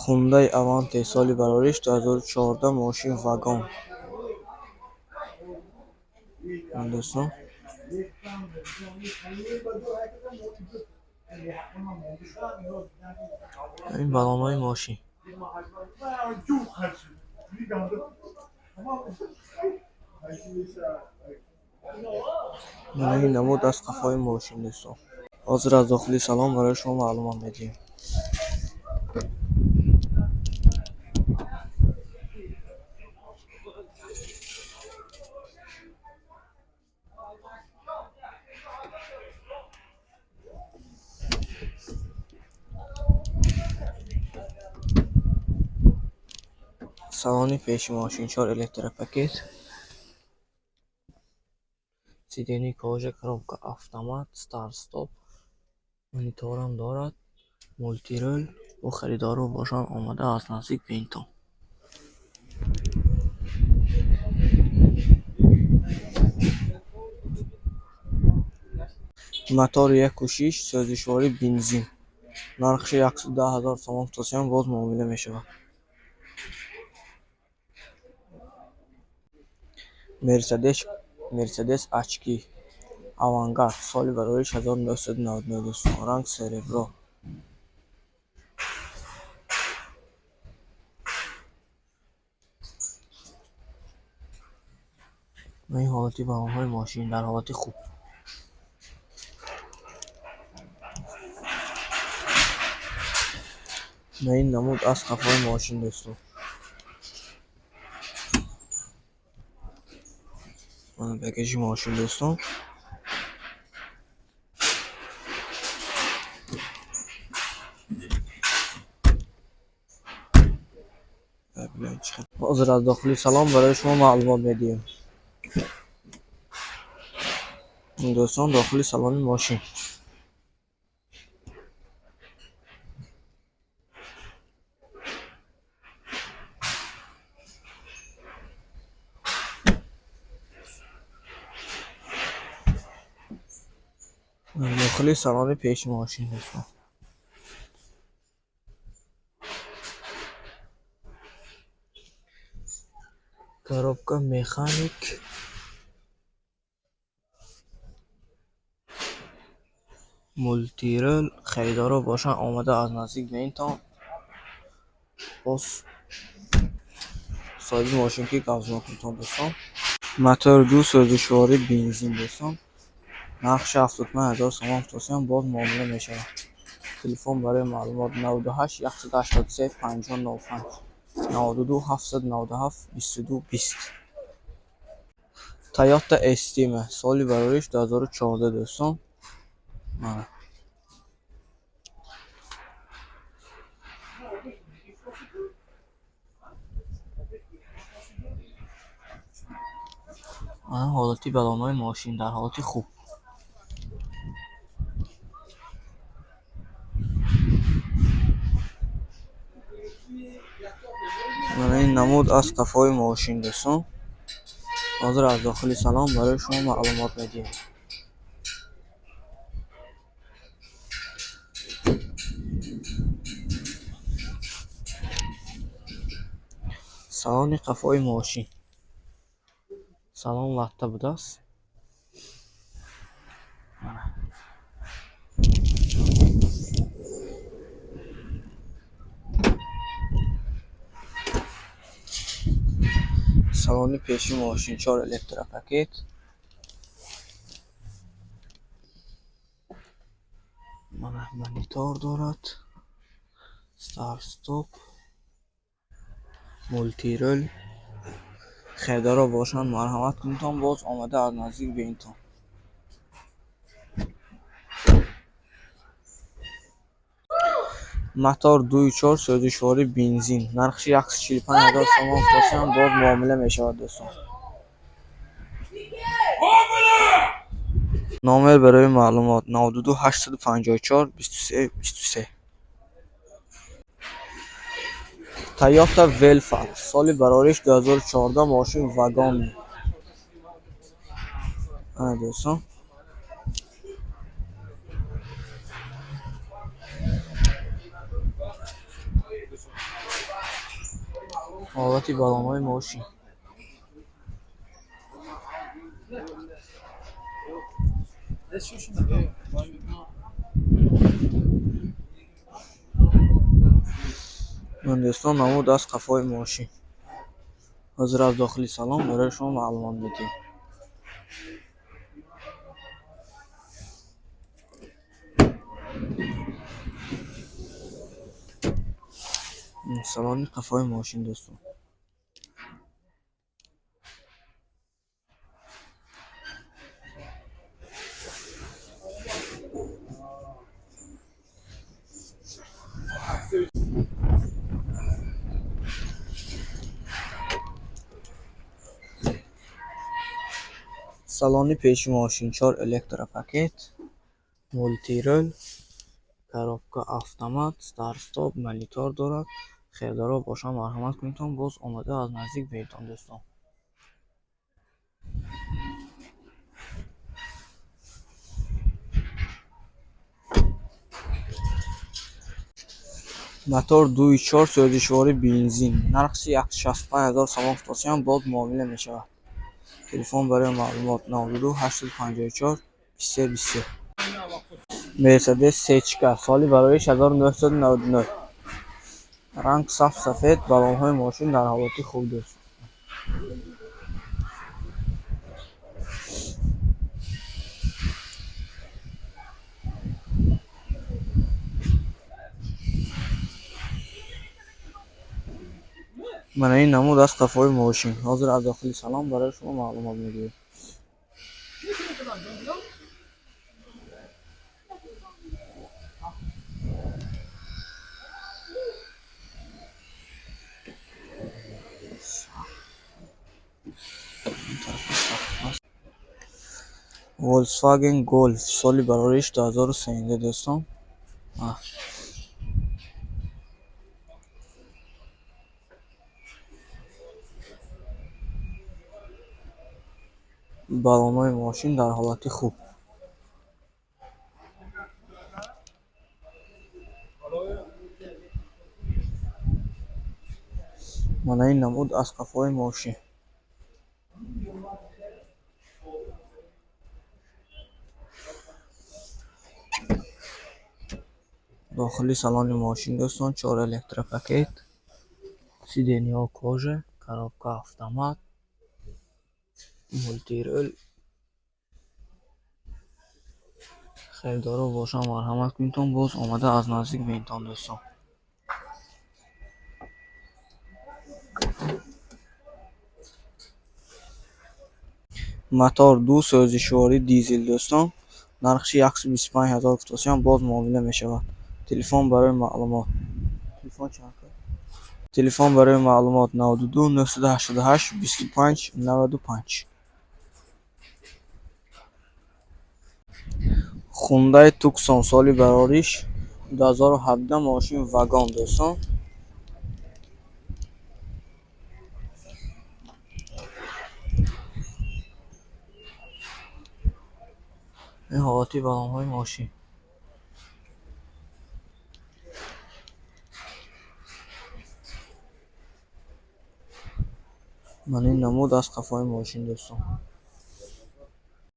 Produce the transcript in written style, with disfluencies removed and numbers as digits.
Hyundai Avante سالی برایش 2014 ماشین واگن. دوستان این بالانهای ماشین، این نمود از قفای ماشین دوستان. حاضر از داخلی سلام برای شما معلومات میدیم. Saloni پیش ماشین 4 الکتروپاکت، سیدنی کاژ، коробка автомат، старт стоп، монитор هم دارد، مولتی رول. با خریدارو باشن آمده از نزدیک به این تا. موتور 1.6 سوزشواری بنزین، نرخش 110,000 سوم توصیه باز معامله می شود. مرسدس اچکی авангард соли бароиш 1999 دوستان، رنگ سربرا. این حالتی بهانه‌های ماشین در حالت خوب. این نمود از قفای ماشین دوستان. بگیج ماشین دوستان. حاضر از داخلی سلام برای شما معلومات میدیم دوستان. داخلی سالن ماشین داخلی سالن پیش ماشین دوستان. коробка مکانیک، مولتی رول. خریدارا باشن آمده از نزدیک به این تا. باز صاحب ماشین کی قبض میکنه دوستان. موتور 2 سوزشواری بنزین دوستان، نقش 75,000 سوم توصیه باز معامله میشه. تلفن برای معلومات 98 183 5095 92 797 22 20. تویوتا استیم سالی برایش 2014 دوستان. حالتی بالانهای ماشین در حالت خوب. این نمود از قفای ماشین دوستان. حاضر از داخلی سلام برای شما معلومات میدیم. салони қафои мошин салон латта будааст. салони пеши мошин 4 электропакет, монитор дорад, старт стоп, мулти рул. خریدارا باشن مرحمت کنید باز آمده از نزدیک به این تا. موتور 2.4 سوزشواری بنزین، نرخش 145,000 سوم توصیه باز معامله می شود دوستان. نامر برای معلومات 92 854 23 23. تویوتا ولفا سالی برایش 2014 ماشین واگن دوستان. ҳолати баллонҳои мошин. муҳандисон намуд аз қафои мошин. ҳозир аз дохили салон барои шумо маълумот медиҳем. салони қафои мошин дӯстон. салони пеши мошин 4 электропакет, мултирул, коробка автомат, старт-стоп, монитор дорад. Хердоро бошам марҳамат кунедтон, боз омада аз наздик бинедтон дӯстон. мотор 2.4 сӯзишвори бензин. Нархи 165000 сомон футосиям боз муомила мешавад. Телефон барои маълумот 92 854 2323. Мерседес сечка. Соли бароиш 1999. ранг саф сафед. баллонҳои мошин дар ҳолати хуб дӯст. мана ин намуд аз қафои мошин. ҳозир аз дохили салон барои шумо маълумот медиҳем. Volkswagen Golf. соли бароиш 2013 дӯстон. баллонҳои мошин дар ҳолати хуб. мана ин намуд аз қафои мошин. дохили салони мошин дӯстон 4 электропакет, сиденияҳо кожа, коробка автомат, мултирул. хердоро бошам марҳамат кунедтон, боз омада аз наздик бинедтон дӯстон. мотор 2 сӯзишвори дизел дӯстон. нархи 125000 футосиям боз муомила мешавад. телефон барои маълумот телефон барои маълумот 92 988 25 95. Hyundai Tucson. соли бароиш 2017. мошин вагон дӯстон. ин ҳолати баллонҳои мошин. мана ин намуд аз қафои мошин дӯстон.